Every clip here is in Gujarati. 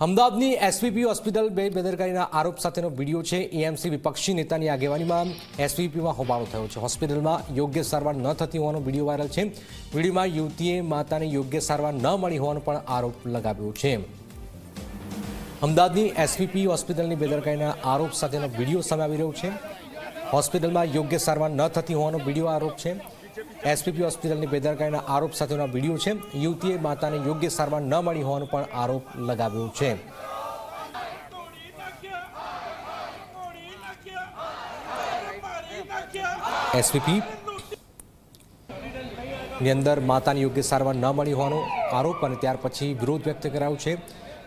અમદાવાદની એસવીપી હોસ્પિટલ બેદરકારીના આરોપ સાથેનો વિડીયો છે। એએમસી વિપક્ષી નેતાની આગેવાનીમાં એસવીપીમાં હોબાળો થયો છે। હોસ્પિટલમાં યોગ્ય સારવાર ન થતી હોવાનો વિડીયો વાયરલ છે। વિડીયોમાં યુવતીએ માતાને યોગ્ય સારવાર ન મળી હોવાનો પણ આરોપ લગાવ્યો છે। અમદાવાદની એસવીપી હોસ્પિટલની બેદરકારીના આરોપ સાથેનો વિડીયો સામે આવી રહ્યો છે। હોસ્પિટલમાં યોગ્ય સારવાર ન થતી હોવાનો વિડીયો આરોપ છે। એસવીપી હોસ્પિટલની બેદરકારીના આરોપ સાથેનો વિડીયો છે। યુવતીએ માતાને યોગ્ય સારવાર ન મળી હોવાનો પણ આરોપ લગાવ્યો છે। એસવીપી ની અંદર માતાને યોગ્ય સારવાર ન મળી હોવાનો આરોપ અને ત્યાર પછી વિરોધ વ્યક્ત કરાયો છે।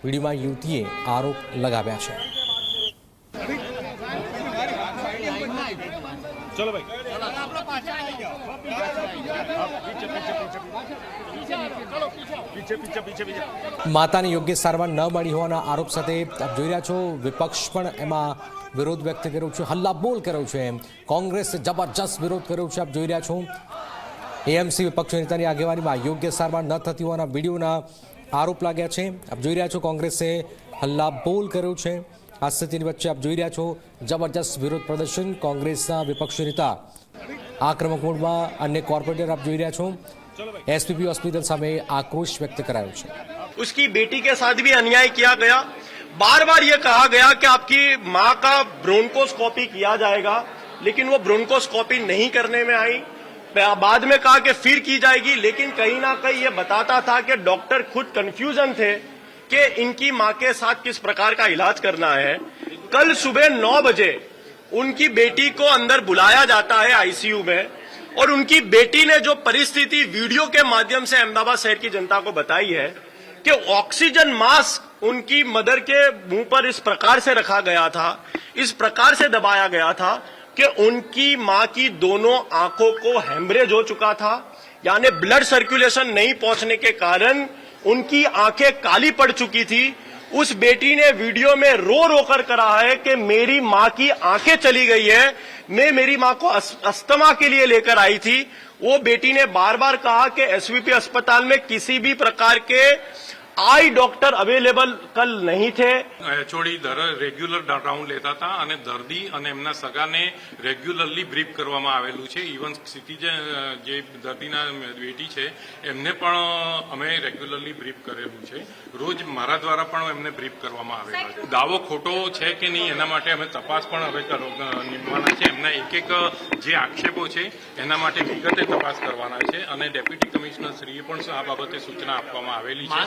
વિડીયોમાં યુવતીએ આરોપ લગાવ્યા છે। चलो भाई पीछे माताने योग्य सारवार न मળી હોવાના આરોપ સાથે આપ જોઈ રહ્યા છો વિપક્ષ પણ એમાં વિરોધ વ્યક્ત કર્યો છે। હલ્લાબોલ કર્યો છે। કોંગ્રેસ જબરજસ્ત વિરોધ કર્યો છે। આપ જોઈ રહ્યા છો એએમસી વિપક્ષ નેતાની આગેવાનીમાં યોગ્ય સારવાર ન થતી હોવાના વિડીયોના આરોપ લાગ્યા છે। આપ જોઈ રહ્યા છો કોંગ્રેસે હલ્લાબોલ કર્યો છે। આ સ્થિતિની વચ્ચે આપ જોઈ રહ્યા છો જબરજસ્ત વિરોધ પ્રદર્શન। કોંગ્રેસના વિપક્ષી નેતા આક્રમક મોડમાં अन्य कॉर्पोरेटर आप જોઈ રહ્યા છો। एसपीपी हॉस्पिटल सामे आक्रोश व्यक्त कराया है। उसकी बेटी के साथ भी अन्याय किया गया। बार बार ये कहा गया कि आपकी मां का ब्रोंकोस्कोपी किया जाएगा, लेकिन वो ब्रोंकोस्कोपी नहीं करने में आई। बाद में कहा कि फिर की जाएगी, लेकिन कहीं ना कहीं ये बताता था कि डॉक्टर खुद कंफ्यूजन थे कि इनकी मां के साथ किस प्रकार का इलाज करना है। कल सुबह 9 बजे उनकी बेटी को अंदर बुलाया जाता है आईसीयू में, और उनकी बेटी ने जो परिस्थिति वीडियो के माध्यम से अहमदाबाद शहर की जनता को बताई है कि ऑक्सीजन मास्क उनकी मदर के मुंह पर इस प्रकार से रखा गया था, इस प्रकार से दबाया गया था कि उनकी मां की दोनों आंखों को हेमरेज हो चुका था। यानी ब्लड सर्कुलेशन नहीं पहुंचने के कारण उनकी आंखें काली पड़ चुकी थी। उस बेटी ने वीडियो में रो रो कर कहा है कि मेरी मां की आंखें चली गई है, मैं मेरी मां को अस्थमा के लिए लेकर आई थी। वो बेटी ने बार बार कहा कि एसवीपी अस्पताल में किसी भी प्रकार के आई डॉक्टर अवेलेबल कल नहीं थे। एचओडी रेग्युलर राउंड लेता था અને દર્દી અને એમના સગાને રેગ્યુલરલી બ્રીફ કરવામાં આવેલું છે। ઇવન સિટીઝન જે દર્દીના બેટી છે એમને પણ અમે રેગ્યુલરલી બ્રીફ કરેલું છે। રોજ મારા દ્વારા પણ એમને બ્રીફ કરવામાં આવેલો છે। દાવો ખોટો છે કે નહીં એના માટે અમે તપાસ પણ હવે નિમવાના છે। એમના એક જે આક્ષેપો છે એના માટે વિગતે તપાસ કરવાના છે અને ડેપ્યુટી કમિશનર શ્રીએ પણ આ બાબતે સૂચના આપવામાં આવેલી છે।